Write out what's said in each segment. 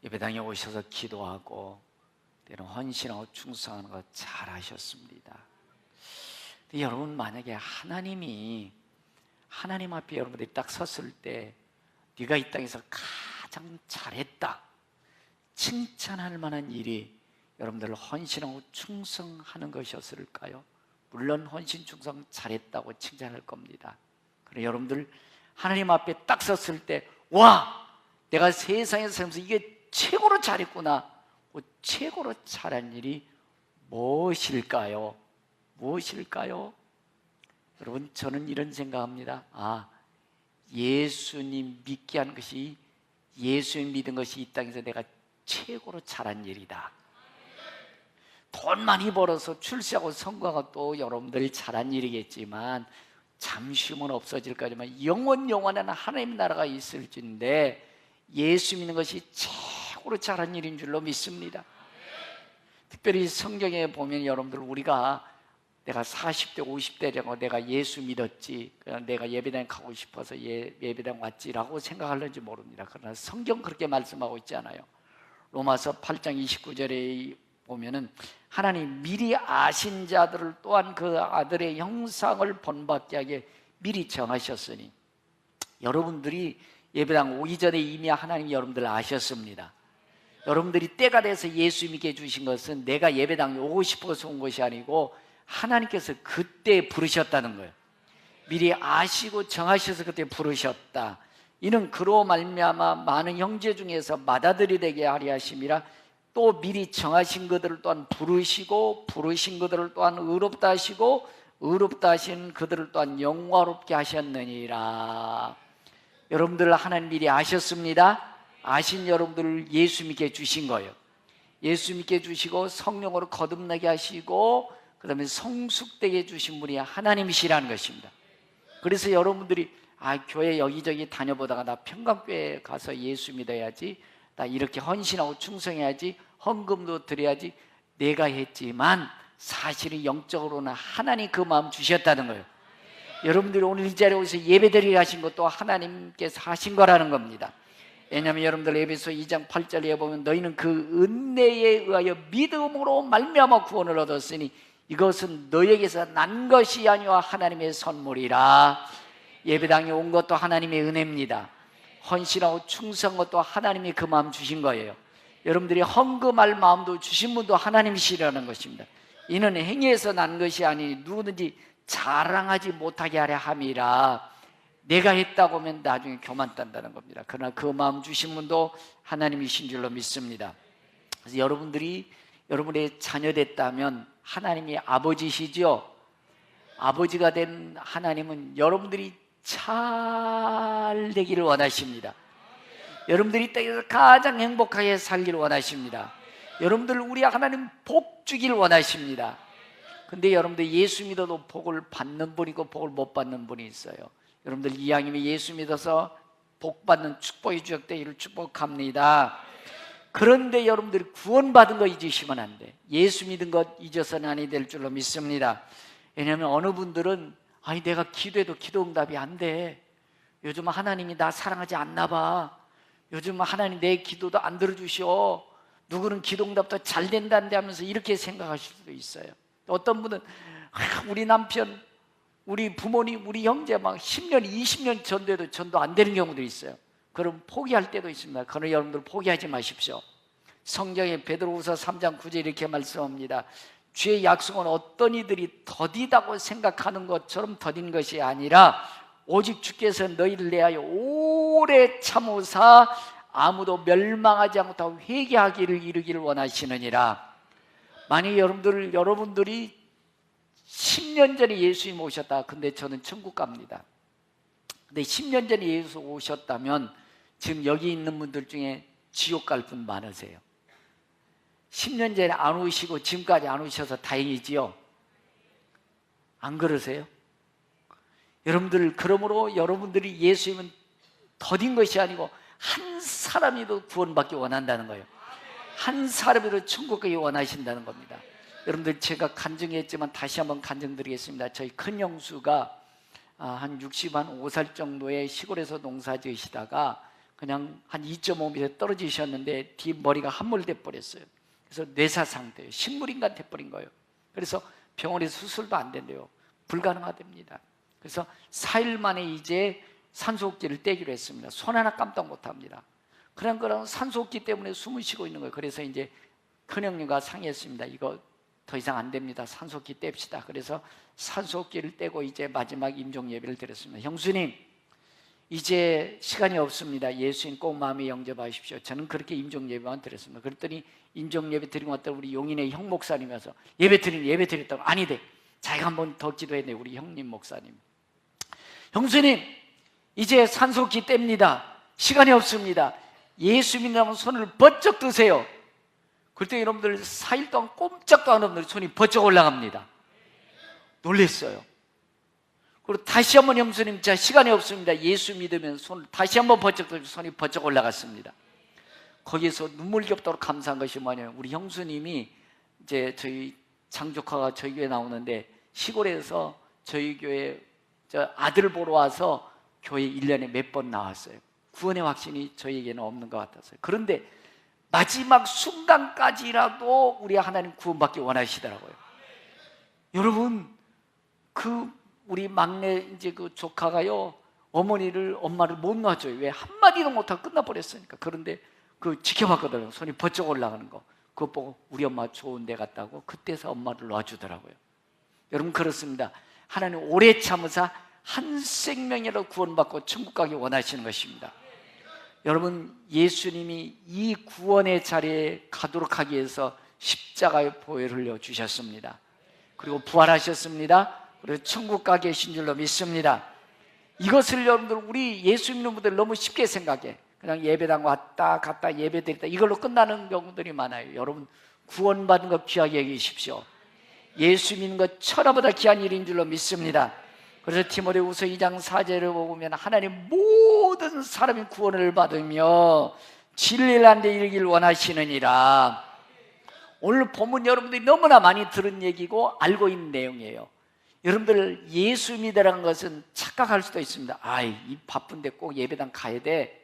예배당에 오셔서 기도하고 때는 헌신하고 충성하는 거 잘하셨습니다. 근데 여러분, 만약에 하나님 앞에 여러분들이 딱 섰을 때 네가 이 땅에서 가장 잘했다 칭찬할 만한 일이 여러분들 헌신하고 충성하는 것이었을까요? 물론 헌신 충성 잘했다고 칭찬할 겁니다. 그러나 여러분들 하나님 앞에 딱 섰을 때 와! 내가 세상에서 살면서 이게 최고로 잘했구나. 최고로 잘한 일이 무엇일까요? 무엇일까요? 여러분, 저는 이런 생각합니다. 예수님 믿게 하는 것이, 예수님 믿은 것이 이 땅에서 내가 최고로 잘한 일이다. 돈 많이 벌어서 출세하고 성공하고 또 여러분들 잘한 일이겠지만 잠시 후면 없어질 거지만 영원한 하나님 나라가 있을진데 예수 믿는 것이 최고로 잘한 일인 줄로 믿습니다. 특별히 성경에 보면 여러분들, 우리가 내가 40대 50대라고 내가 예수 믿었지, 내가 예배당에 가고 싶어서 예배당 왔지라고 생각하는지 모릅니다. 그러나 성경 그렇게 말씀하고 있지 않아요. 로마서 8장 29절에 보면은 하나님 미리 아신 자들을 또한 그 아들의 형상을 본받게 하게 미리 정하셨으니, 여러분들이 예배당 오기 전에 이미 하나님 여러분들 아셨습니다. 여러분들이 때가 돼서 예수 믿게 해주신 것은 내가 예배당에 오고 싶어서 온 것이 아니고 하나님께서 그때 부르셨다는 거예요. 미리 아시고 정하셔서 그때 부르셨다. 이는 그로 말미암아 많은 형제 중에서 맏아들이 되게 하려 하심이라. 또 미리 정하신 그들을 또한 부르시고 부르신 그들을 또한 의롭다 하시고 의롭다 하신 그들을 또한 영화롭게 하셨느니라. 여러분들 하나님 미리 아셨습니다. 아신 여러분들을 예수 믿게 해주신 거예요. 예수 믿게 해주시고 성령으로 거듭나게 하시고 그 다음에 성숙되게 해주신 분이 하나님이시라는 것입니다. 그래서 여러분들이 교회 여기저기 다녀보다가 나 평강교회 가서 예수 믿어야지, 나 이렇게 헌신하고 충성해야지, 헌금도 드려야지, 내가 했지만 사실은 영적으로는 하나님 그 마음 주셨다는 거예요. 여러분들이 오늘 이 자리에 오셔서 예배드리게 하신 것도 하나님께서 하신 거라는 겁니다. 왜냐하면 여러분들 에베소 2장 8절에 보면 너희는 그 은혜에 의하여 믿음으로 말미암아 구원을 얻었으니 이것은 너희에게서 난 것이 아니와 하나님의 선물이라. 예배당에 온 것도 하나님의 은혜입니다. 헌신하고 충성한 것도 하나님이 그 마음 주신 거예요. 여러분들이 헌금할 마음도 주신 분도 하나님이시라는 것입니다. 이는 행위에서 난 것이 아니니 누구든지 자랑하지 못하게 하려 함이라. 내가 했다고 하면 나중에 교만 딴다는 겁니다. 그러나 그 마음 주신 분도 하나님이신 줄로 믿습니다. 그래서 여러분들이 여러분의 자녀 됐다면 하나님이 아버지시죠. 아버지가 된 하나님은 여러분들이 잘 되기를 원하십니다. 여러분들이 이 땅에서 가장 행복하게 살기를 원하십니다. 여러분들 우리 하나님 복 주기를 원하십니다. 근데 여러분들 예수 믿어도 복을 받는 분이고 복을 못 받는 분이 있어요. 여러분들 이왕이면 예수 믿어서 복 받는 축복의 주역 되기를 축복합니다. 그런데 여러분들이 구원받은 거 잊으시면 안 돼. 예수 믿은 것 잊어서는 아니 될 줄로 믿습니다. 왜냐하면 어느 분들은 내가 기도해도 기도 응답이 안 돼. 요즘 하나님이 나 사랑하지 않나 봐. 요즘 하나님 내 기도도 안 들어주셔. 누구는 기도 응답도 잘 된다는데 하면서 이렇게 생각하실 수도 있어요. 어떤 분은 우리 남편, 우리 부모님, 우리 형제 막 10년, 20년 전돼도 전도 안 되는 경우도 있어요. 그럼 포기할 때도 있습니다. 그러나 여러분들 포기하지 마십시오. 성경에 베드로후서 3장 9절 이렇게 말씀합니다. 주의 약속은 어떤 이들이 더디다고 생각하는 것처럼 더딘 것이 아니라 오직 주께서 너희를 내하여 오래 참으사 아무도 멸망하지 않고 회개하기를 이르기를 원하시느니라. 만약 여러분들이 10년 전에 예수님 오셨다. 근데 저는 천국 갑니다. 근데 10년 전에 예수 오셨다면 지금 여기 있는 분들 중에 지옥 갈 분 많으세요. 10년 전에 안 오시고 지금까지 안 오셔서 다행이지요. 안 그러세요? 여러분들, 그러므로 여러분들이 예수님은 더딘 것이 아니고 한 사람이도 구원받기 원한다는 거예요. 한 사람이도 천국 가기 원하신다는 겁니다. 여러분들, 제가 간증했지만 다시 한번 간증드리겠습니다. 저희 큰 형수가 한 65살 정도의 시골에서 농사 지으시다가 그냥 한 2.5m 떨어지셨는데 뒤 머리가 함몰돼 버렸어요. 그래서 뇌사 상태예요. 식물인간 돼버린 거예요. 그래서 병원에서 수술도 안 된대요. 불가능하답니다. 그래서 4일 만에 이제 산소호흡기를 떼기로 했습니다. 손 하나 깜짝 못합니다. 그런 산소호흡기 때문에 숨을 쉬고 있는 거예요. 그래서 이제 큰형님과 상의했습니다. 이거 더 이상 안 됩니다. 산소호흡기 뗍시다. 그래서 산소호흡기를 떼고 이제 마지막 임종 예배를 드렸습니다. 형수님, 이제 시간이 없습니다. 예수님 꼭 마음에 영접하십시오. 저는 그렇게 임종 예배만 드렸습니다. 그랬더니 임종 예배 드리고 왔더니 우리 용인의 형 목사님이 와서 예배 드렸다고. 아니대. 자기가 한 번 더 기도해야 돼. 우리 형님 목사님. 형수님, 이제 산소호흡기 뗍니다. 시간이 없습니다. 예수 믿는 손을 번쩍 드세요. 그때 여러분들 4일 동안 꼼짝도 안 하는 손이 번쩍 올라갑니다. 놀랬어요. 그리고 다시 한번 형수님, 자 시간이 없습니다. 예수 믿으면 손을 다시 한번 번쩍 들고 손이 번쩍 올라갔습니다. 거기에서 눈물겹도록 감사한 것이 뭐냐면 우리 형수님이 이제 저희 장조카가 저희 교회 나오는데 시골에서 저희 교회 아들을 보러 와서 교회 1년에 몇 번 나왔어요. 구원의 확신이 저희에게는 없는 것 같았어요. 그런데 마지막 순간까지라도 우리 하나님 구원받기 원하시더라고요. 여러분, 우리 막내 이제 그 조카가요, 엄마를 못 놔줘요. 왜? 한마디도 못하고 끝나버렸으니까. 그런데 지켜봤거든요. 손이 번쩍 올라가는 거. 그거 보고 우리 엄마 좋은 데 갔다고 그때서 엄마를 놔주더라고요. 여러분, 그렇습니다. 하나님 오래 참으사 한 생명이라도 구원받고 천국 가기 원하시는 것입니다. 여러분, 예수님이 이 구원의 자리에 가도록 하기 위해서 십자가의 보혈을 흘려주셨습니다. 그리고 부활하셨습니다. 그리고 천국 가 계신 줄로 믿습니다. 이것을 여러분들, 우리 예수 믿는 분들 너무 쉽게 생각해. 그냥 예배당 왔다 갔다 예배 드렸다 이걸로 끝나는 경우들이 많아요. 여러분, 구원받은 것 귀하게 여기십시오. 예수 믿는 것 천하보다 귀한 일인 줄로 믿습니다. 그래서 디모데후서 2장 4절을 보면 하나님 모든 사람이 구원을 받으며 진리를 한 데 이르기를 원하시느니라. 오늘 본문 여러분들이 너무나 많이 들은 얘기고 알고 있는 내용이에요. 여러분들, 예수 믿으라는 것은 착각할 수도 있습니다. 이 바쁜데 꼭 예배당 가야 돼.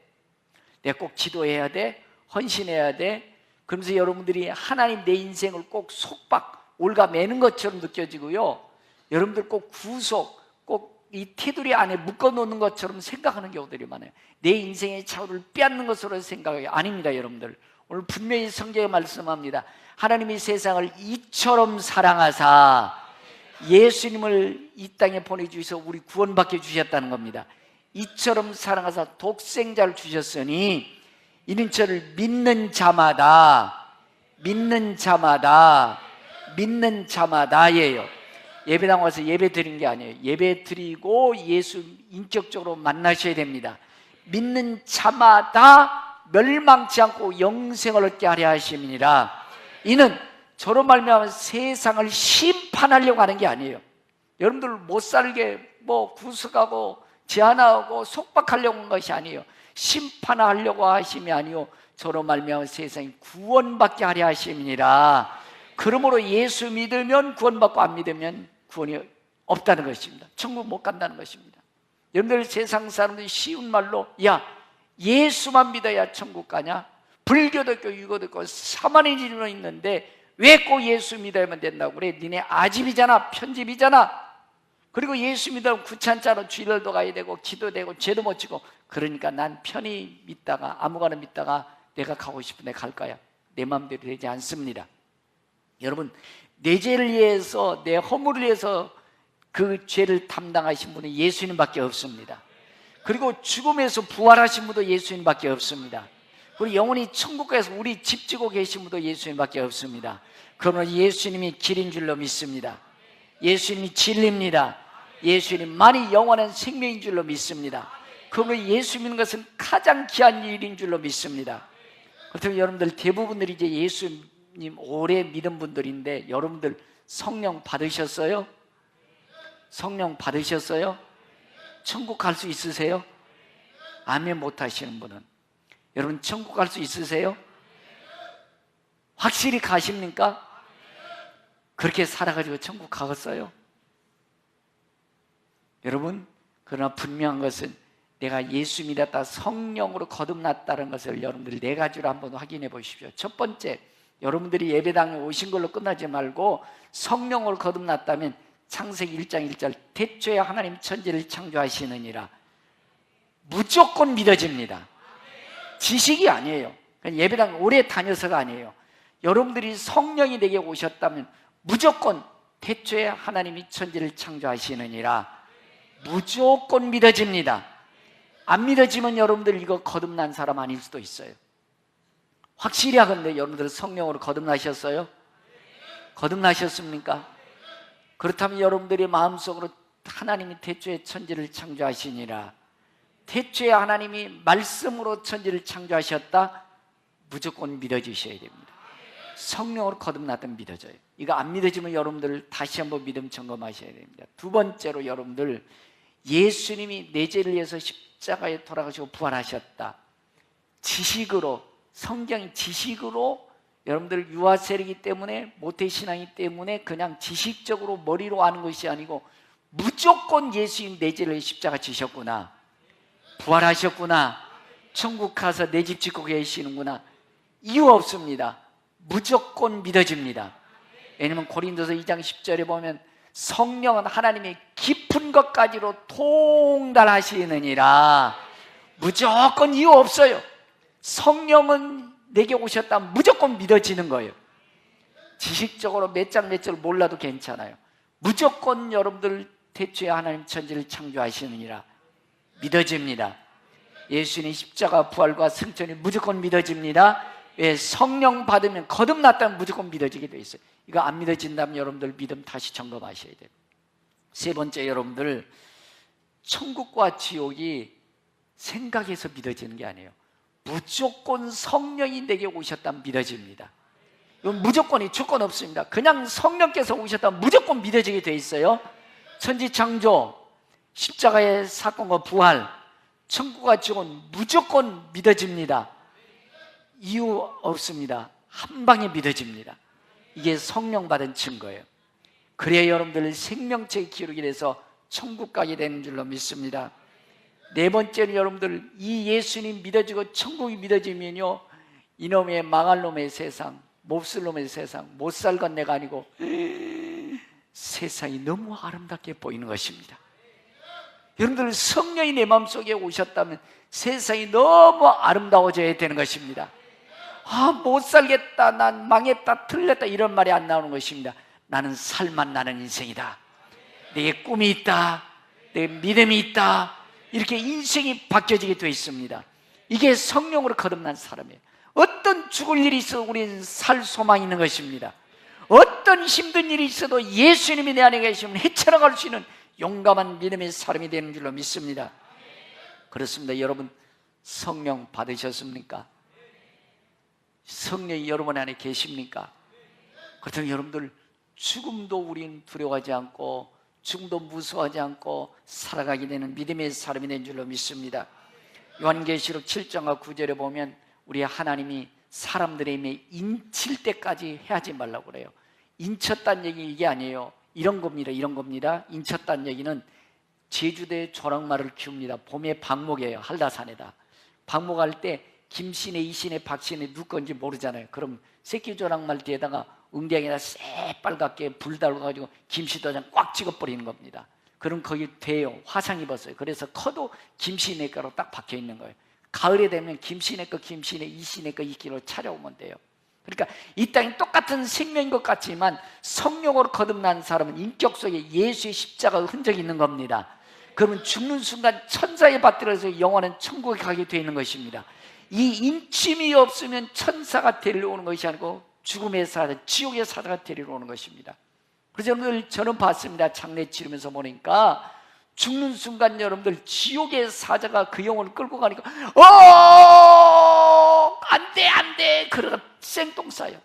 내가 꼭 기도해야 돼. 헌신해야 돼. 그러면서 여러분들이 하나님 내 인생을 꼭 속박 올가매는 것처럼 느껴지고요. 여러분들 꼭 구속, 꼭 이 테두리 안에 묶어놓는 것처럼 생각하는 경우들이 많아요. 내 인생의 차후를 빼앗는 것으로 생각해요. 아닙니다, 여러분들. 오늘 분명히 성경에 말씀합니다. 하나님이 세상을 이처럼 사랑하사 예수님을 이 땅에 보내주셔서 우리 구원받게 주셨다는 겁니다. 이처럼 사랑하사 독생자를 주셨으니 이는 저를 믿는 자마다예요. 예배당 와서 예배 드린 게 아니에요. 예배 드리고 예수 인격적으로 만나셔야 됩니다. 믿는 자마다 멸망치 않고 영생을 얻게 하려 하심이니라. 이는 저로 말미암아 세상을 심판하려고 하는 게 아니에요. 여러분들 못 살게 구속하고 제한하고 속박하려고 하는 것이 아니에요. 심판하려고 하심이 아니요 저로 말미암아 세상이 구원받게 하려 하심이니라. 그러므로 예수 믿으면 구원받고 안 믿으면 구원이 없다는 것입니다. 천국 못 간다는 것입니다. 여러분들, 세상 사람들이 쉬운 말로 예수만 믿어야 천국 가냐? 불교도 있고 유교도 있고 사마니즘도 있는데 왜 꼭 예수 믿어야만 된다고 그래? 니네 아집이잖아, 편집이잖아. 그리고 예수 믿으면 구찬자로 주일도 가야 되고 기도되고 죄도 못 지고. 그러니까 난 편히 믿다가 아무거나 믿다가 내가 가고 싶은데 갈 거야. 내 마음대로 되지 않습니다. 여러분, 내 죄를 위해서, 내 허물을 위해서 그 죄를 담당하신 분은 예수님밖에 없습니다. 그리고 죽음에서 부활하신 분도 예수님밖에 없습니다. 그리고 영원히 천국 가서 우리 집 지고 계신 분도 예수님밖에 없습니다. 그러므로 예수님이 길인 줄로 믿습니다. 예수님이 진리입니다. 예수님만이 영원한 생명인 줄로 믿습니다. 그러므로 예수 믿는 것은 가장 귀한 일인 줄로 믿습니다. 그렇다면 여러분들 대부분들이 이제 예수님 오래 믿은 분들인데 여러분들 성령 받으셨어요? 성령 받으셨어요? 천국 갈 수 있으세요? 아멘 못 하시는 분은 여러분 천국 갈 수 있으세요? 확실히 가십니까? 그렇게 살아가지고 천국 가겠어요? 여러분, 그러나 분명한 것은 내가 예수 믿었다, 성령으로 거듭났다는 것을 여러분들이 네 가지로 한번 확인해 보십시오. 첫 번째, 여러분들이 예배당에 오신 걸로 끝나지 말고 성령으로 거듭났다면 창세기 1장 1절 태초에 하나님 천지를 창조하시느니라, 무조건 믿어집니다. 지식이 아니에요. 예배당 오래 다녀서가 아니에요. 여러분들이 성령이 내게 오셨다면 무조건 태초에 하나님이 천지를 창조하시느니라, 무조건 믿어집니다. 안 믿어지면 여러분들 이거 거듭난 사람 아닐 수도 있어요. 확실히 하건대 여러분들 성령으로 거듭나셨어요? 거듭나셨습니까? 그렇다면 여러분들의 마음속으로 하나님이 태초에 천지를 창조하시니라, 태초에 하나님이 말씀으로 천지를 창조하셨다, 무조건 믿어주셔야 됩니다. 성령으로 거듭났던 믿어져요. 이거 안 믿어지면 여러분들 다시 한번 믿음 점검하셔야 됩니다. 두 번째로 여러분들, 예수님이 내 죄를 위해서 십자가에 돌아가시고 부활하셨다, 지식으로, 성경 지식으로, 여러분들 유아 세력이기 때문에, 모태신앙이기 때문에 그냥 지식적으로 머리로 아는 것이 아니고 무조건 예수님 내 죄를 십자가 지셨구나, 부활하셨구나, 천국 가서 내 집 짓고 계시는구나, 이유 없습니다. 무조건 믿어집니다. 왜냐하면 고린도서 2장 10절에 보면 성령은 하나님의 깊은 것까지로 통달하시느니라, 무조건 이유 없어요. 성령은 내게 오셨다면 무조건 믿어지는 거예요. 지식적으로 몇 장 몇 절 몰라도 괜찮아요. 무조건 여러분들 태초에 하나님 천지를 창조하시느니라, 믿어집니다. 예수님 십자가 부활과 승천이 무조건 믿어집니다. 왜? 성령 받으면, 거듭났다면 무조건 믿어지게 돼 있어요. 이거 안 믿어진다면 여러분들 믿음 다시 점검하셔야 돼요. 세 번째, 여러분들 천국과 지옥이 생각해서 믿어지는 게 아니에요. 무조건 성령이 내게 오셨다면 믿어집니다. 이건 무조건이 조건 없습니다. 그냥 성령께서 오셨다면 무조건 믿어지게 돼 있어요. 천지창조, 십자가의 사건과 부활, 천국과 지옥은 무조건 믿어집니다. 이유 없습니다. 한 방에 믿어집니다. 이게 성령 받은 증거예요. 그래야 여러분들 생명체의 기록이 돼서 천국 가게 되는 줄로 믿습니다. 네 번째는 여러분들, 이 예수님 믿어지고 천국이 믿어지면요, 이놈의 망할 놈의 세상, 몹쓸 놈의 세상, 못 살건 내가 아니고 세상이 너무 아름답게 보이는 것입니다. 여러분들 성령이 내 마음속에 오셨다면 세상이 너무 아름다워져야 되는 것입니다. 못 살겠다, 난 망했다, 틀렸다, 이런 말이 안 나오는 것입니다. 나는 살만 나는 인생이다, 내게 꿈이 있다, 내 믿음이 있다, 이렇게 인생이 바뀌어지게 되어 있습니다. 이게 성령으로 거듭난 사람이에요. 어떤 죽을 일이 있어도 우리는 살 소망이 있는 것입니다. 어떤 힘든 일이 있어도 예수님이 내 안에 계시면 헤쳐나갈 수 있는 용감한 믿음의 사람이 되는 줄로 믿습니다. 그렇습니다. 여러분 성령 받으셨습니까? 성령이 여러분 안에 계십니까? 그렇다면 여러분들 죽음도 우리는 두려워하지 않고 죽음도 무서워하지 않고 살아가게 되는 믿음의 사람이 된 줄로 믿습니다. 요한계시록 7장과 9절에 보면 우리 하나님이 사람들의 힘에 인칠 때까지 해하지 말라고 그래요. 인쳤다는 얘기 이게 아니에요. 이런 겁니다. 이런 겁니다. 인쳤다는 얘기는 제주도에 조랑말을 키웁니다. 봄에 방목이에요. 한라산에다. 방목할 때 김씨네, 이씨네, 박씨네 누구 건지 모르잖아요. 그럼 새끼 조랑말 뒤에다가 웅덩이에다 새빨갛게 불 달궈가지고 김씨도장 꽉 찍어버리는 겁니다. 그럼 거기 돼요. 화상 입었어요. 그래서 커도 김씨네 거로 딱 박혀있는 거예요. 가을에 되면 김씨네 거, 김씨네, 이씨네 거 이끼로 찾아오면 돼요. 그러니까 이 땅이 똑같은 생명인 것 같지만 성령으로 거듭난 사람은 인격 속에 예수의 십자가 흔적이 있는 겁니다. 그러면 죽는 순간 천사의 밭들에서 영원한 천국에 가게 되어 있는 것입니다. 이 인침이 없으면 천사가 데리러 오는 것이 아니고 죽음의 사자, 지옥의 사자가 데리러 오는 것입니다. 그래서 여러분들 저는 봤습니다. 장례 치르면서 보니까 죽는 순간 여러분들 지옥의 사자가 그 영혼을 끌고 가니까 안돼 안돼 그러다 생똥 싸요.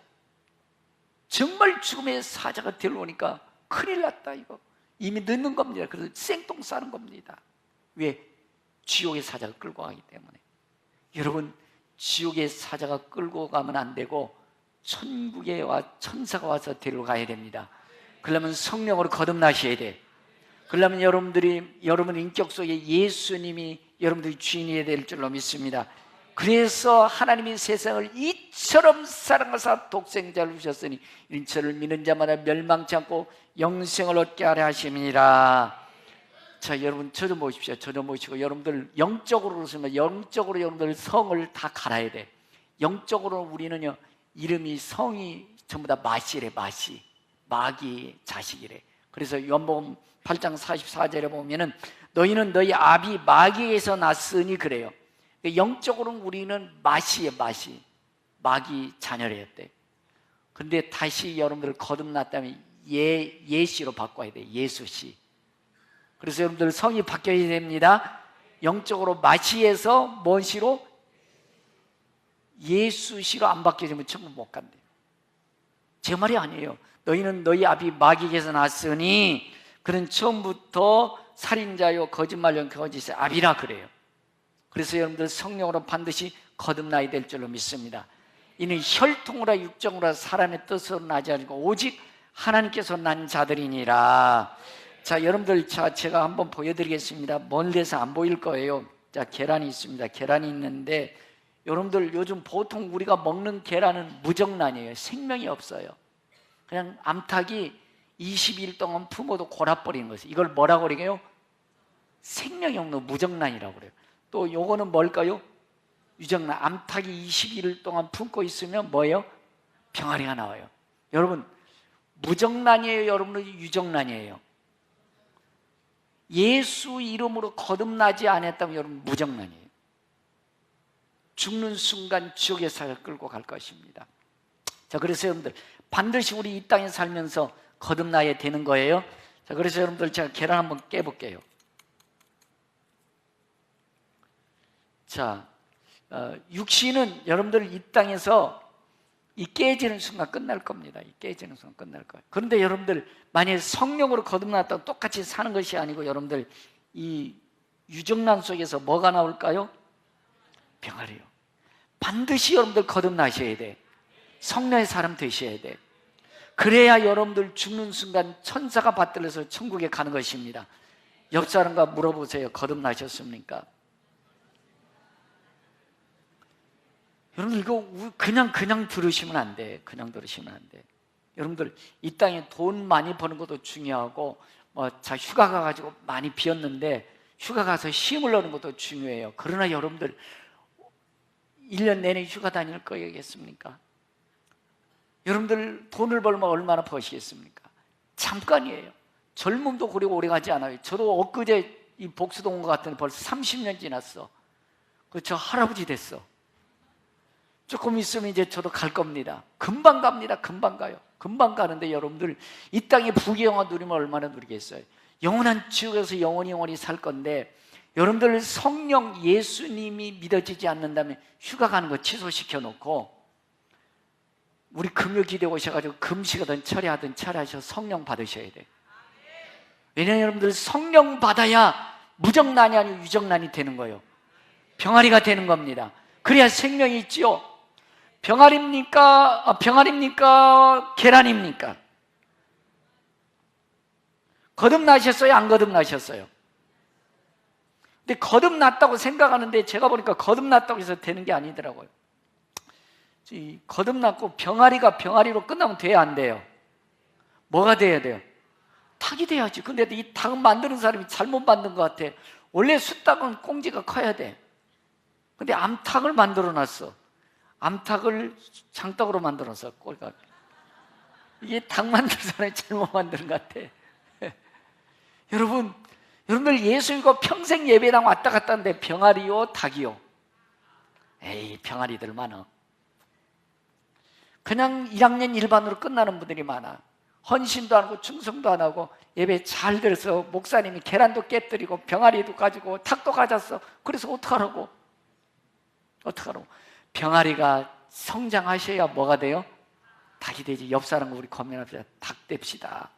정말 죽음의 사자가 데려오니까 큰일 났다. 이거 이미 늦는 겁니다. 그래서 생똥 싸는 겁니다. 왜? 지옥의 사자가 끌고 가기 때문에. 여러분 지옥의 사자가 끌고 가면 안 되고 천국에 천사가 와서 데려가야 됩니다. 그러려면 성령으로 거듭나셔야 돼. 그러려면 여러분 인격 속에 예수님이 여러분들이 주인이 될 줄로 믿습니다. 그래서 하나님이 세상을 이처럼 사랑하사 독생자를 주셨으니 이는 저를 믿는 자마다 멸망치 않고 영생을 얻게 하려 하심이니라. 자, 여러분 저도 모십시오. 저도 모시고 여러분들 영적으로 그러시면 영적으로 여러분들 성을 다 갈아야 돼. 영적으로 우리는요, 이름이 성이 전부 다 마시래. 마귀 자식이래. 그래서 요한복음 8장 44절에 보면은 너희는 너희 아비 마귀에서 났으니 그래요. 영적으로는 우리는 마시에 마귀 자녀였대. 근데 다시 여러분들 거듭났다면 예시로 바꿔야 돼. 예수씨. 그래서 여러분들 성이 바뀌어야 됩니다. 영적으로 마시에서 뭔 시로? 예수씨로 안 바뀌어지면 천국 못 간대. 제 말이 아니에요. 너희는 너희 아비 마귀에서 났으니 그는 처음부터 살인자요 거짓말요 거짓의 아비라 그래요. 그래서 여러분들 성령으로 반드시 거듭나야 될 줄로 믿습니다. 이는 혈통으로 육정으로 사람의 뜻으로 나지 않고 오직 하나님께서 난 자들이니라. 자, 여러분들 제가 한번 보여드리겠습니다. 멀리서 안 보일 거예요. 자, 계란이 있습니다. 계란이 있는데 여러분들 요즘 보통 우리가 먹는 계란은 무정란이에요. 생명이 없어요. 그냥 암탉이 20일 동안 품어도 골아버리는 것이에요. 이걸 뭐라고 그래요? 생명이 없는 무정란이라고 그래요. 또 요거는 뭘까요? 유정란. 암탉이 20일 동안 품고 있으면 뭐예요? 병아리가 나와요. 여러분, 무정란이에요? 여러분은 유정란이에요? 예수 이름으로 거듭나지 않았다면 여러분 무정란이에요. 죽는 순간 지옥의 사를 끌고 갈 것입니다. 자, 그래서 여러분들 반드시 우리 이 땅에 살면서 거듭나야 되는 거예요. 자, 그래서 여러분들 제가 계란 한번 깨볼게요. 자, 육신은 여러분들 이 땅에서 이 깨지는 순간 끝날 겁니다. 이 깨지는 순간 끝날 거예요. 그런데 여러분들 만약에 성령으로 거듭났다고 똑같이 사는 것이 아니고 여러분들 이 유정란 속에서 뭐가 나올까요? 병아리요. 반드시 여러분들 거듭나셔야 돼. 성령의 사람 되셔야 돼. 그래야 여러분들 죽는 순간 천사가 받들어서 천국에 가는 것입니다. 옆 사람과 물어보세요. 거듭나셨습니까? 여러분들 이거 그냥 들으시면 안 돼. 그냥 들으시면 안 돼. 여러분들 이 땅에 돈 많이 버는 것도 중요하고 자 휴가 가가지고 많이 비었는데 휴가 가서 힘을 얻는 것도 중요해요. 그러나 여러분들 1년 내내 휴가 다닐 거겠습니까? 여러분들 돈을 벌면 얼마나 버시겠습니까? 잠깐이에요. 젊음도 그리고 오래가지 않아요. 저도 엊그제 이 복수동 온 것 같은데 벌써 30년 지났어. 저 할아버지 됐어. 조금 있으면 이제 저도 갈 겁니다. 금방 갑니다. 금방 가요. 금방 가는데 여러분들 이 땅에 부귀영화 누리면 얼마나 누리겠어요? 영원한 지옥에서 영원히 살 건데 여러분들 성령 예수님이 믿어지지 않는다면 휴가 가는 거 취소시켜 놓고 우리 금요기도에 오셔가지고 금식하든 철회하든 철회하셔서 성령 받으셔야 돼. 왜냐하면 여러분들 성령 받아야 무정란이 아니고 유정란이 되는 거예요. 병아리가 되는 겁니다. 그래야 생명이 있지요. 병아리입니까? 계란입니까? 거듭나셨어요? 안 거듭나셨어요? 근데 거듭났다고 생각하는데 제가 보니까 거듭났다고 해서 되는 게 아니더라고요. 거듭났고 병아리가 병아리로 끝나면 돼야 안 돼요? 뭐가 돼야 돼요? 닭이 돼야지. 근데 이 닭은 만드는 사람이 잘못 만든 것 같아. 원래 숫닭은 꽁지가 커야 돼. 근데 암탉을 만들어 놨어. 암탉을 장닭으로 만들어서 꼬리가 이게 닭 만드는 사람이 잘못 만드는 것 같아. 여러분들 예수 믿고 평생 예배당 왔다 갔다 하는데 병아리요 닭이요? 에이, 병아리들 많아. 그냥 1학년 일반으로 끝나는 분들이 많아. 헌신도 안 하고 충성도 안 하고 예배 잘 들어서 목사님이 계란도 깨뜨리고 병아리도 가지고 닭도 가졌어. 그래서 어떡하라고? 병아리가 성장하셔야 뭐가 돼요? 닭이 되지. 옆 사람과 우리 고민합시다. 닭 됩시다.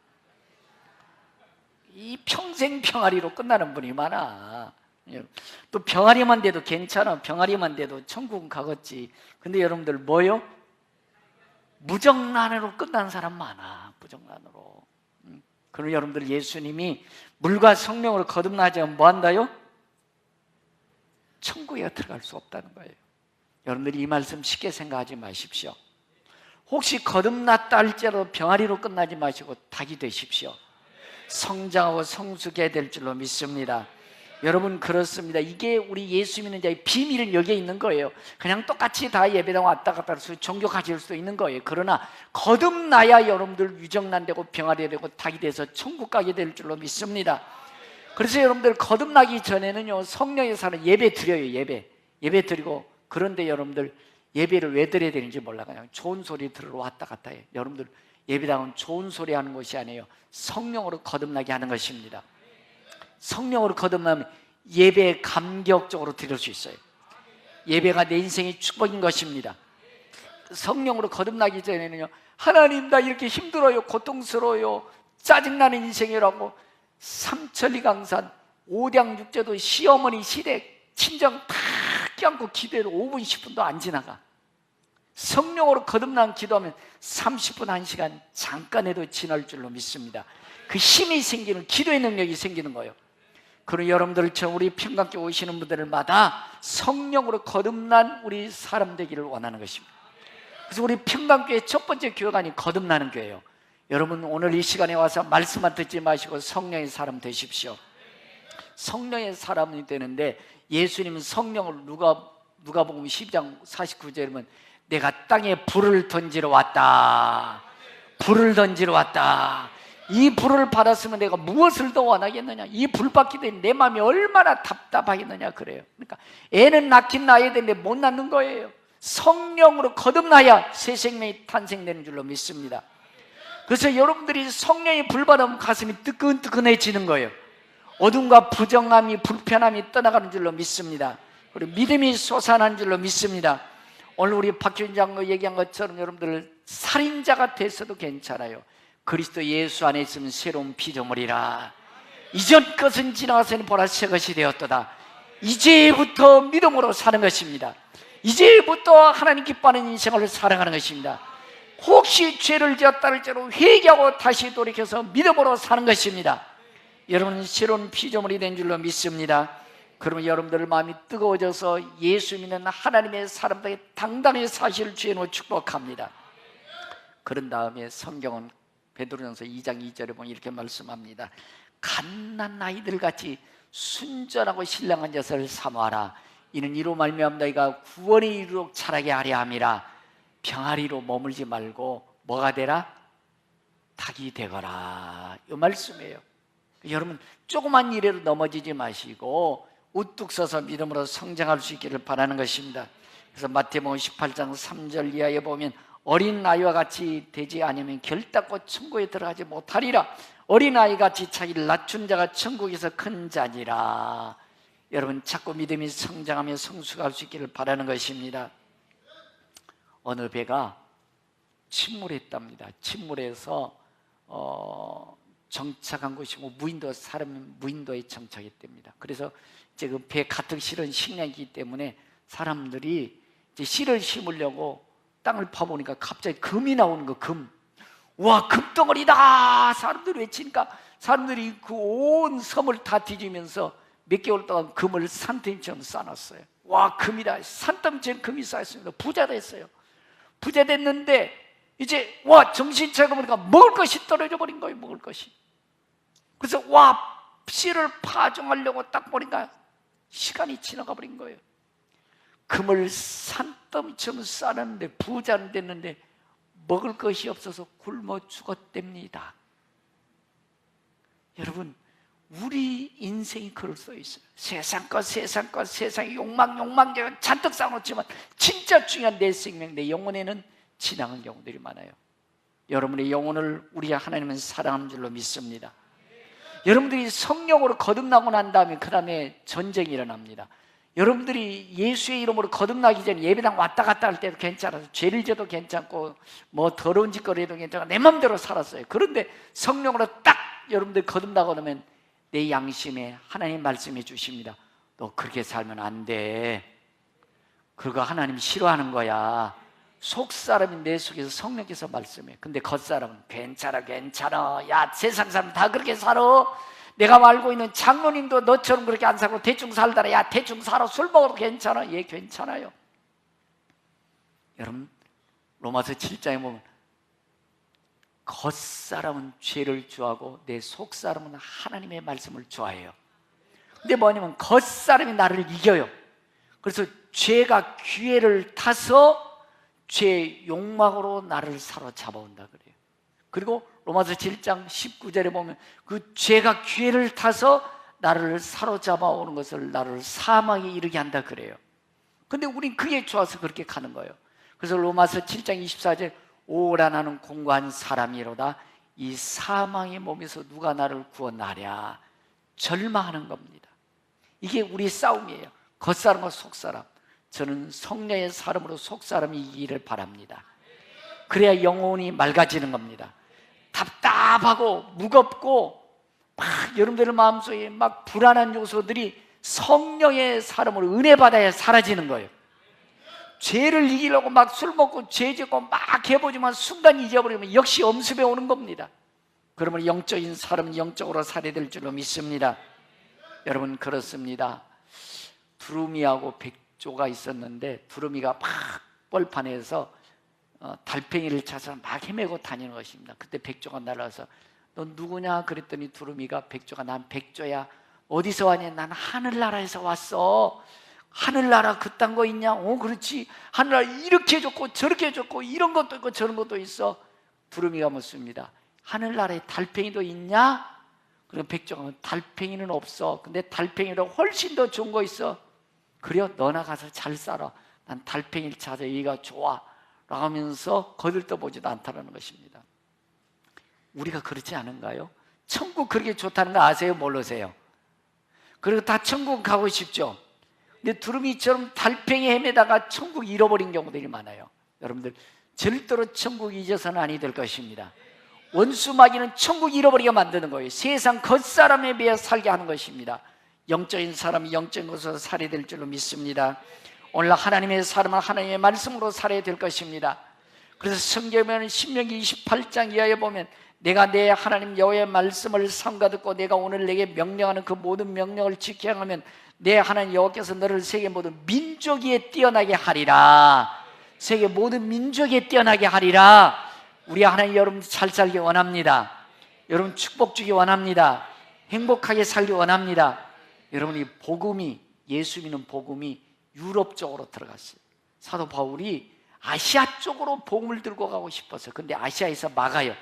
이 평생 병아리로 끝나는 분이 많아. 또 병아리만 돼도 괜찮아. 병아리만 돼도 천국은 가겠지. 근데 여러분들 뭐요? 무정란으로 끝나는 사람 많아. 무정란으로. 그럼 여러분들 예수님이 물과 성령으로 거듭나지 않으면 뭐 한다요? 천국에 들어갈 수 없다는 거예요. 여러분들이 이 말씀 쉽게 생각하지 마십시오. 혹시 거듭났다 할지라도 병아리로 끝나지 마시고 닭이 되십시오. 성장하고 성숙해야 될 줄로 믿습니다. 여러분, 그렇습니다. 이게 우리 예수 믿는 자의 비밀은 여기에 있는 거예요. 그냥 똑같이 다 예배당 왔다 갔다 해서 종교 가질 수도 있는 거예요. 그러나 거듭나야 여러분들 유정란 되고 병아리 되고 닭이 돼서 천국 가게 될 줄로 믿습니다. 그래서 여러분들 거듭나기 전에는요, 성령의 사는 예배 드려요. 예배 드리고, 그런데 여러분들 예배를 왜 드려야 되는지 몰라요. 그냥 좋은 소리 들으러 왔다 갔다 해요. 여러분들, 예배당은 좋은 소리 하는 것이 아니에요. 성령으로 거듭나게 하는 것입니다. 성령으로 거듭나면 예배 감격적으로 드릴 수 있어요. 예배가 내 인생의 축복인 것입니다. 성령으로 거듭나기 전에는요, 하나님 나 이렇게 힘들어요, 고통스러워요, 짜증나는 인생이라고 삼천리강산, 오량육제도, 시어머니 시댁, 친정 다 껴안고 기도해도 5분 10분도 안 지나가. 성령으로 거듭난 기도하면 30분 1시간 잠깐 해도 지날 줄로 믿습니다. 그 힘이 생기는, 기도의 능력이 생기는 거예요. 그럼 여러분들처럼 우리 평강교회 오시는 분들마다 성령으로 거듭난 우리 사람 되기를 원하는 것입니다. 그래서 우리 평강교회 첫 번째 교회관이 거듭나는 교회예요. 여러분, 오늘 이 시간에 와서 말씀만 듣지 마시고 성령의 사람 되십시오. 성령의 사람이 되는데, 예수님은 성령을 누가복음 12장 49절에 보면 내가 땅에 불을 던지러 왔다. 불을 던지러 왔다. 이 불을 받았으면 내가 무엇을 더 원하겠느냐. 이 불 받기 때문에 내 마음이 얼마나 답답하겠느냐 그래요. 그러니까 애는 낳긴 낳아야 되는데 못 낳는 거예요. 성령으로 거듭나야 새 생명이 탄생되는 줄로 믿습니다. 그래서 여러분들이 성령의 불 받으면 가슴이 뜨끈뜨끈해지는 거예요. 어둠과 부정함이, 불편함이 떠나가는 줄로 믿습니다. 그리고 믿음이 솟아나는 줄로 믿습니다. 오늘 우리 박효인 장로 얘기한 것처럼 여러분들 살인자가 됐어도 괜찮아요. 그리스도 예수 안에 있으면 새로운 피조물이라. 이전 것은 지나가서는 보라 새 것이 되었도다. 이제부터 믿음으로 사는 것입니다. 이제부터 하나님 기뻐하는 인생을 살아가는 것입니다. 혹시 죄를 지었다 할지라도 회개하고 다시 돌이켜서 믿음으로 사는 것입니다. 여러분은 새로운 피조물이 된 줄로 믿습니다. 그러면 여러분들 마음이 뜨거워져서 예수 믿는 하나님의 사람들에게 당당히 사실을 주의로 축복합니다. 그런 다음에 성경은 베드로전서 2장 2절에 보면 이렇게 말씀합니다. 갓난 아이들같이 순전하고 신령한 자세를 사모하라. 이는 이로 말미암아 너희가 구원에 이르도록 자라게 하려 함이라. 병아리로 머물지 말고 뭐가 되라? 닭이 되거라. 이 말씀이에요. 여러분, 조그만 일에도 넘어지지 마시고 우뚝 서서 믿음으로 성장할 수 있기를 바라는 것입니다. 그래서 마태복음 18장 3절 이하에 보면 어린아이와 같이 되지 않으면 결단코 천국에 들어가지 못하리라. 어린아이같이 자기를 낮춘 자가 천국에서 큰 자니라. 여러분, 자꾸 믿음이 성장하며 성숙할 수 있기를 바라는 것입니다. 어느 배가 침몰했답니다. 침몰해서 정착한 곳이 무인도에 정착했답니다. 그래서 이제 그 배 가득 실은 식량이기 때문에 사람들이 이제 씨를 심으려고 땅을 파보니까 갑자기 금이 나오는 거, 금. 와, 금덩어리다! 사람들이 외치니까 사람들이 그 온 섬을 다 뒤지면서 몇 개월 동안 금을 산더미처럼 쌓아놨어요. 와, 금이다. 산더미처럼 금이 쌓였습니다. 부자 됐어요. 부자 됐는데 이제 와, 정신 차리고 보니까 먹을 것이 떨어져 버린 거예요. 먹을 것이. 그래서 와, 씨를 파종하려고 딱 보니까 시간이 지나가 버린 거예요. 금을 산더미처럼 쌓았는데 부자는 됐는데 먹을 것이 없어서 굶어 죽었답니다. 여러분, 우리 인생이 그럴 수 있어요. 세상 것, 세상의 욕망 잔뜩 쌓아놓지만 진짜 중요한 내 생명, 내 영혼에는 지나간 경우들이 많아요. 여러분의 영혼을 우리 하나님은 사랑하는 줄로 믿습니다. 여러분들이 성령으로 거듭나고 난 다음에 그 다음에 전쟁이 일어납니다. 여러분들이 예수의 이름으로 거듭나기 전에 예배당 왔다 갔다 할 때도 괜찮아서 죄를 져도 괜찮고 뭐 더러운 짓거리 해도 괜찮고 내 맘대로 살았어요. 그런데 성령으로 딱 여러분들 거듭나고 나면 내 양심에 하나님 말씀해 주십니다. 너 그렇게 살면 안 돼. 그거 하나님 싫어하는 거야. 속사람이 내 속에서 성령께서 말씀해. 근데 겉사람은 괜찮아. 야, 세상 사람 다 그렇게 살아. 내가 알고 있는 장로님도 너처럼 그렇게 안 살고 대충 살더라. 야, 대충 살아. 술 먹어도 괜찮아. 예, 괜찮아요. 여러분, 로마서 7장에 보면 겉사람은 죄를 좋아하고 내 속사람은 하나님의 말씀을 좋아해요. 근데 뭐냐면 겉사람이 나를 이겨요. 그래서 죄가 기회를 타서 죄의 욕망으로 나를 사로잡아온다 그래요. 그리고 로마서 7장 19절에 보면 그 죄가 기회를 타서 나를 사로잡아 오는 것을 나를 사망에 이르게 한다 그래요. 근데 우린 그게 좋아서 그렇게 가는 거예요. 그래서 로마서 7장 24절 오라 나는 공고한 사람이로다 이 사망의 몸에서 누가 나를 구원하랴 절망하는 겁니다. 이게 우리 싸움이에요. 겉사람과 속사람. 저는 성령의 사람으로 속사람이 이기를 바랍니다. 그래야 영혼이 맑아지는 겁니다. 답답하고 무겁고 막 여러분들 마음속에 막 불안한 요소들이 성령의 사람으로 은혜 받아야 사라지는 거예요. 죄를 이기려고 막 술 먹고 죄 짓고 막 해보지만 순간 잊어버리면 역시 엄습해 오는 겁니다. 그러면 영적인 사람은 영적으로 살아야 될 줄로 믿습니다. 여러분, 그렇습니다. 두루미하고 백조가 있었는데 두루미가 막 벌판에서 달팽이를 찾아서 막 헤매고 다니는 것입니다. 그때 백조가 날아와서 너 누구냐 그랬더니 두루미가 백조가 난 백조야. 어디서 왔냐? 난 하늘나라에서 왔어. 하늘나라 그딴 거 있냐? 그렇지. 하늘나라 이렇게 좋고 저렇게 좋고 이런 것도 있고 저런 것도 있어. 두루미가 묻습니다. 하늘나라에 달팽이도 있냐? 그럼 백조가 달팽이는 없어. 근데 달팽이로 훨씬 더 좋은 거 있어. 그래요? 너나 가서 잘 살아. 난 달팽이를 찾아 여기가 좋아 라면서 거들떠보지도 않다는 것입니다. 우리가 그렇지 않은가요? 천국 그렇게 좋다는 거 아세요? 모르세요? 그리고 다 천국 가고 싶죠? 근데 두루미처럼 달팽이 헤매다가 천국 잃어버린 경우들이 많아요. 여러분들 절대로 천국 잊어서는 아니 될 것입니다. 원수마귀는 천국 잃어버리게 만드는 거예요. 세상 겉사람에 비해 살게 하는 것입니다. 영적인 사람이 영적인 것으로 살아야 될 줄로 믿습니다. 오늘 하나님의 사람은 하나님의 말씀으로 살아야 될 것입니다. 그래서 성경에는 신명기 28장 이하에 보면 내가 내 하나님 여호와의 말씀을 삼가 듣고 내가 오늘 내게 명령하는 그 모든 명령을 지켜 행하면 내 하나님 여호와께서 너를 세계 모든 민족 위에 뛰어나게 하리라. 세계 모든 민족 위에 뛰어나게 하리라. 우리 하나님 여러분 잘 살기 원합니다. 여러분 축복 주기 원합니다. 행복하게 살기 원합니다. 여러분 이 복음이 예수 믿는 복음이 유럽 쪽으로 들어갔어요. 사도 바울이 아시아 쪽으로 복음을 들고 가고 싶었어요. 근데 아시아에서 막아요.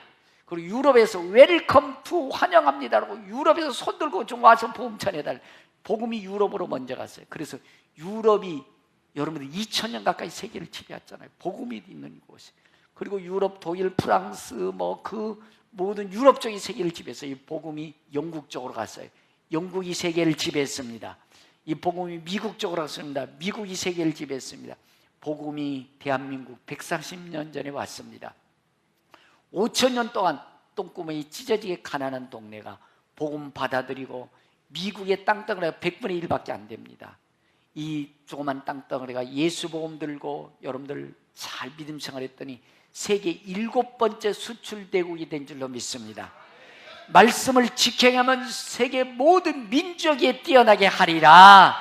그리고 유럽에서 웰컴 투 환영합니다라고 유럽에서 손 들고 좀 와서 복음 전해달라. 복음이 유럽으로 먼저 갔어요. 그래서 유럽이 여러분들 2000년 가까이 세계를 지배했잖아요. 복음이 있는 곳이. 그리고 유럽, 독일, 프랑스 그 모든 유럽 쪽이 세계를 지배했어요. 이 복음이 영국 쪽으로 갔어요. 영국이 세계를 지배했습니다. 이 복음이 미국 쪽으로 갔습니다. 미국이 세계를 지배했습니다. 복음이 대한민국 140년 전에 왔습니다. 5000년 동안 똥구멍이 찢어지게 가난한 동네가 복음 받아들이고 미국의 땅덩어리가 100분의 1밖에 안 됩니다. 이 조그만 땅덩어리가 예수 복음 들고 여러분들 잘 믿음 생활했더니 세계 7번째 수출 대국이 된 줄로 믿습니다. 말씀을 지켜야만 세계 모든 민족에 뛰어나게 하리라.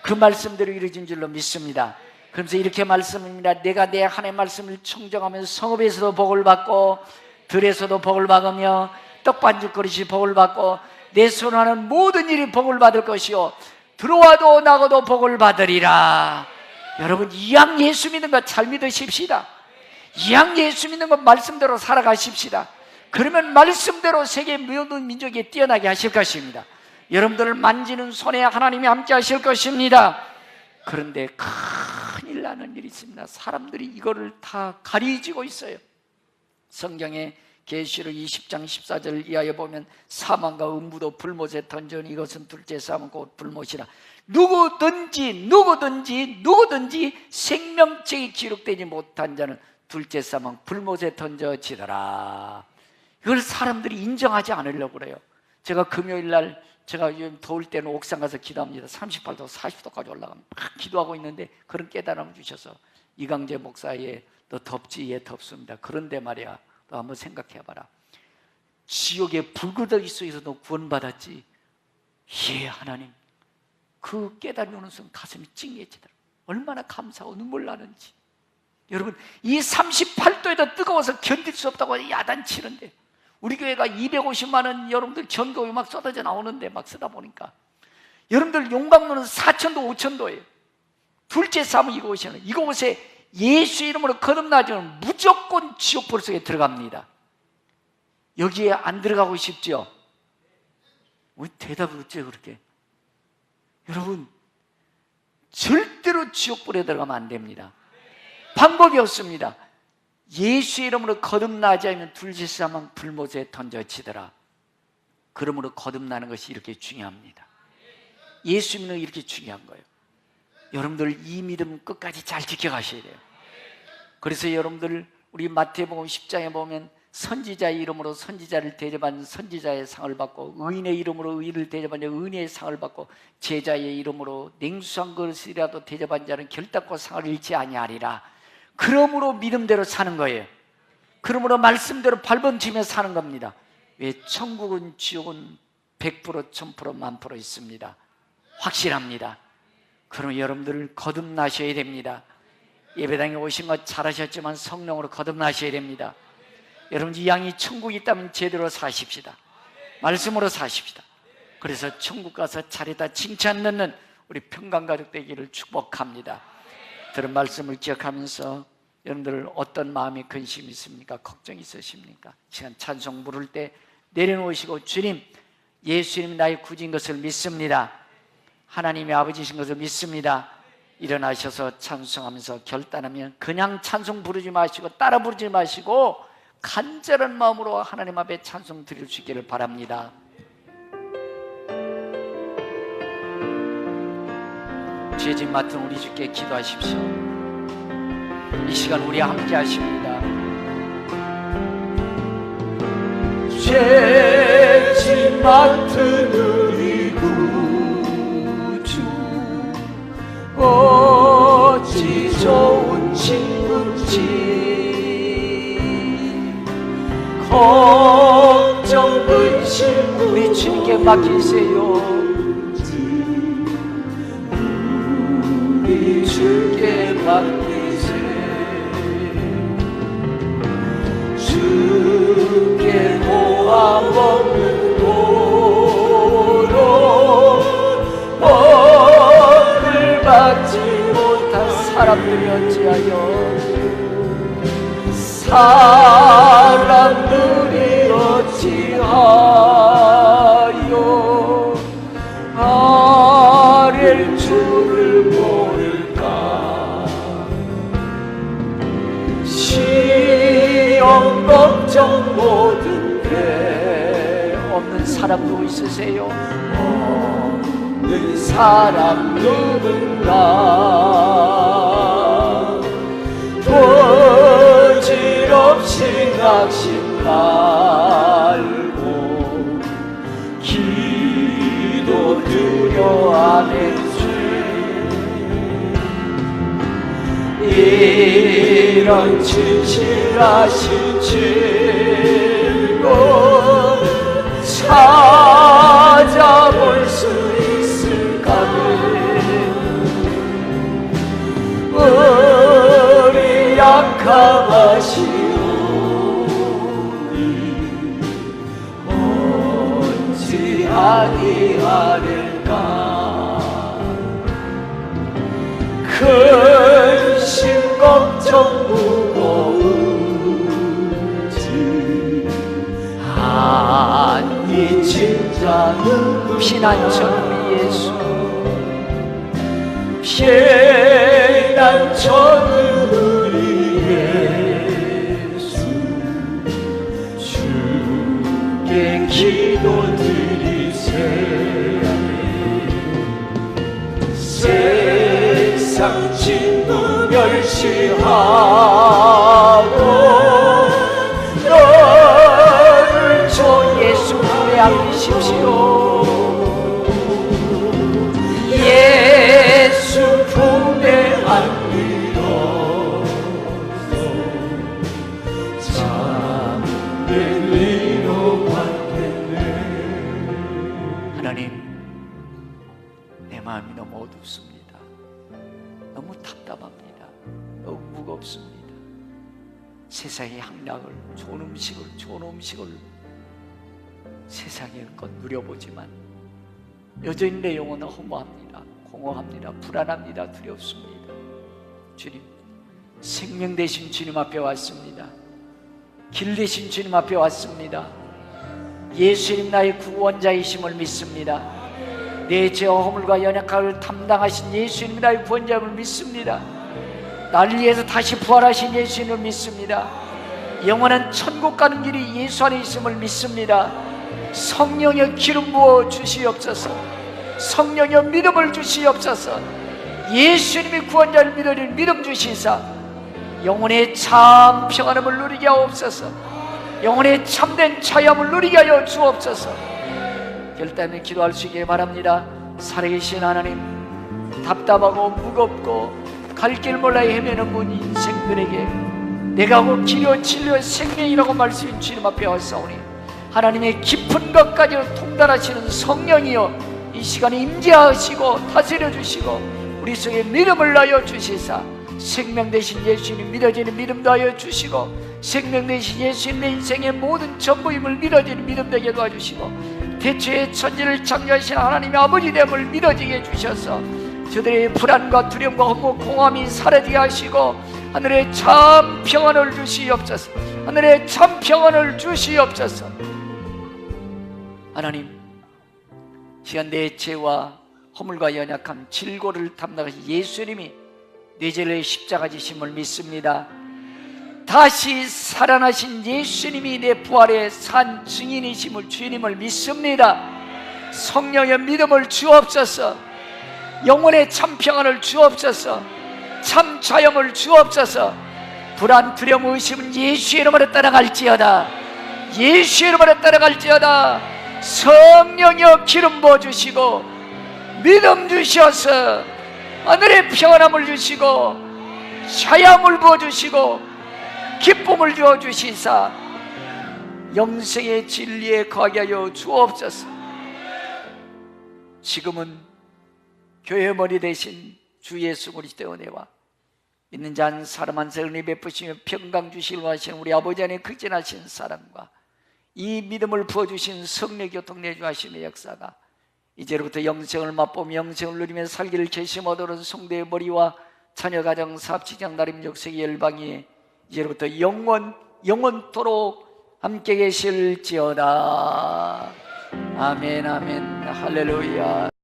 그 말씀대로 이루어진 줄로 믿습니다. 그러면서 이렇게 말씀합니다. 내가 내 하나님의 말씀을 청정하면 성읍에서도 복을 받고 들에서도 복을 받으며 떡반죽 그릇이 복을 받고 내 손하는 모든 일이 복을 받을 것이요 들어와도 나가도 복을 받으리라. 여러분 이왕 예수 믿는 거 잘 믿으십시다. 이왕 예수 믿는 거 말씀대로 살아가십시다. 그러면 말씀대로 세계 모든 민족에 뛰어나게 하실 것입니다. 여러분들을 만지는 손에 하나님이 함께 하실 것입니다. 그런데 큰일 나는 일이 있습니다. 사람들이 이거를 다 가리지고 있어요. 성경에 계시록 20장 14절 이하에 보면 사망과 음부도 불못에 던져니 이것은 둘째 사망 곧 불못이라. 누구든지 생명책이 기록되지 못한 자는 둘째 사망 불못에 던져지더라. 이걸 사람들이 인정하지 않으려고 그래요. 제가 금요일날 제가 요즘 더울 때는 옥상 가서 기도합니다. 38도 40도까지 올라가면 막 기도하고 있는데 그런 깨달음을 주셔서 이강재 목사의 너 덥지? 예 덥습니다. 그런데 말이야 너 한번 생각해봐라. 지옥의 불구덩이 속에서도 구원받았지. 예, 하나님, 그 깨달음이 오는 순간 가슴이 찡해지더라. 얼마나 감사하고 눈물 나는지. 여러분, 이 38도에도 뜨거워서 견딜 수 없다고 야단치는데, 우리 교회가 250만 원 여러분들 전도에 막 쏟아져 나오는데, 막 쓰다 보니까 여러분들 용광로는 4,000도 5,000도예요 둘째 삶은 이곳에는, 이곳에 예수 이름으로 거듭나지면 무조건 지옥불 속에 들어갑니다. 여기에 안 들어가고 싶죠? 왜 대답을 어째 그렇게? 여러분, 절대로 지옥불에 들어가면 안 됩니다. 방법이 없습니다. 예수 이름으로 거듭나지 않으면 둘째 삶은 불못에 던져지더라. 그러므로 거듭나는 것이 이렇게 중요합니다. 예수 믿는 게 이렇게 중요한 거예요. 여러분들 이 믿음 끝까지 잘 지켜가셔야 돼요. 그래서 여러분들 우리 마태복음 10장에 보면 선지자의 이름으로 선지자를 대접하는 선지자의 상을 받고, 의인의 이름으로 의인을 대접하는 의인의 상을 받고, 제자의 이름으로 냉수한 것이라도 대접한 자는 결단코 상을 잃지 아니하리라. 그러므로 믿음대로 사는 거예요. 그러므로 말씀대로 발버둥치며 사는 겁니다. 왜? 천국은 지옥은 100% 1000% 10,000% 있습니다. 확실합니다. 그럼 여러분들 거듭나셔야 됩니다. 예배당에 오신 것 잘하셨지만 성령으로 거듭나셔야 됩니다. 여러분, 이 양이 천국이 있다면 제대로 사십시다. 말씀으로 사십시다. 그래서 천국 가서 자리다 칭찬 듣는 우리 평강가족 되기를 축복합니다. 들은 말씀을 기억하면서 여러분들 어떤 마음의 근심이 있습니까? 걱정이 있으십니까? 시간 찬송 부를 때 내려놓으시고, 주님, 예수님이 나의 구주인 것을 믿습니다. 하나님의 아버지신 것을 믿습니다. 일어나셔서 찬송하면서 결단하면 그냥 찬송 부르지 마시고 따라 부르지 마시고 간절한 마음으로 하나님 앞에 찬송 드릴 수 있기를 바랍니다. 죄진 맡은 우리 주께 기도하십시오. 이 시간 우리 함께 하십니다. 죄진 맡은 우리 구주, 어찌 좋은 친구인지 걱정 근심 우리 주님께 맡기세요. 우리 주께 맡기세요. 주께 모아먹는 도로 벌을 받지 못한 사람들이 어찌하여 사람들이 어찌하여 아랠 줄을 모를까. 시험 걱정 모든 게 없는 사람 누구 있으세요? 없는 사람 누군가. 부질없이 낙심 말고 기도 드려 아멘 주. 이런 진실하신 질문 찾아볼 수 있을까는 우리 약함하시오니 어찌 아니하릴까. 근심 걱정 무거운지 아니 진짜는 피난처 우리 예수. 피난처는 우리 예수. 주께 기도드리세. 세상 진도 멸시하고 너를 줘 예수 품에 안기십시오. 예수 품에 안기어 어둡습니다. 너무 답답합니다. 너무 무겁습니다. 세상의 향락을, 좋은 음식을 세상의것 누려보지만 여전히 내 영혼은 허무합니다. 공허합니다. 불안합니다. 두렵습니다. 주님, 생명 되신 주님 앞에 왔습니다. 길 되신 주님 앞에 왔습니다. 예수님 나의 구원자이심을 믿습니다. 내 죄와 허물과 연약함을 담당하신 예수님 나의 구원자임을 믿습니다. 나를 위해서 다시 부활하신 예수님을 믿습니다. 영원한 천국 가는 길이 예수 안에 있음을 믿습니다. 성령의 기름 부어 주시옵소서. 성령의 믿음을 주시옵소서. 예수님이 구원자를 믿으리니 믿음 주시사 영혼의 참 평안함을 누리게 하옵소서. 영혼의 참된 자유함을 누리게 하여 주옵소서. 결단에 기도할 수 있게 바랍니다. 살아계신 하나님, 답답하고 무겁고 갈 길 몰라 헤매는 분 인생들에게 내가 곧 길이요 진리요 생명이라고 말씀인 주님 앞에 왔사오니 하나님의 깊은 것까지로 통달하시는 성령이여 이 시간에 임재하시고 다스려 주시고 우리 속에 믿음을 낳여 주시사 생명 되신 예수님 믿어지는 믿음도 하여 주시고 생명 되신 예수님 내 인생의 모든 전부임을 믿어지는 믿음 되게 도와주시고 대초의 천지를 창조하신 하나님의 아버지 됨을 믿어지게 해주셔서 저들의 불안과 두려움과 허무 공허함이 사라지게 하시고 하늘의 참 평안을 주시옵소서. 하늘의 참 평안을 주시옵소서. 하나님, 시간 내 죄와 허물과 연약함 질고를 담당하신 예수님이 내 죄를 십자가 지심을 믿습니다. 다시 살아나신 예수님이 내 부활의 산 증인이심을 주님을 믿습니다. 성령의 믿음을 주옵소서. 영혼의 참 평안을 주옵소서. 참 자유함을 주옵소서. 불안, 두려움, 의심은 예수의 이름으로 따라갈지어다. 예수의 이름으로 따라갈지어다. 성령여 기름 부어주시고 믿음 주셔서 하늘의 평안함을 주시고 자유함을 부어주시고 기쁨을 주어주시사 영생의 진리에 거하게 하여 주옵소서. 지금은 교회 머리 대신 주 예수 그리스도의 은혜와 믿는 자 한 사람 한 사람을 베푸시며 평강 주시려 하시는 우리 아버지 안에 극진하신 사랑과 이 믿음을 부어주신 성령 교통 내주하심의 역사가 이제로부터 영생을 맛보며 영생을 누리며 살기를 결심하도록 성도의 머리와 자녀 가정 사업 직장 나름 역sek의 열방이 이제로부터 영원토록 함께 계실지어다. 아멘 아멘 할렐루야.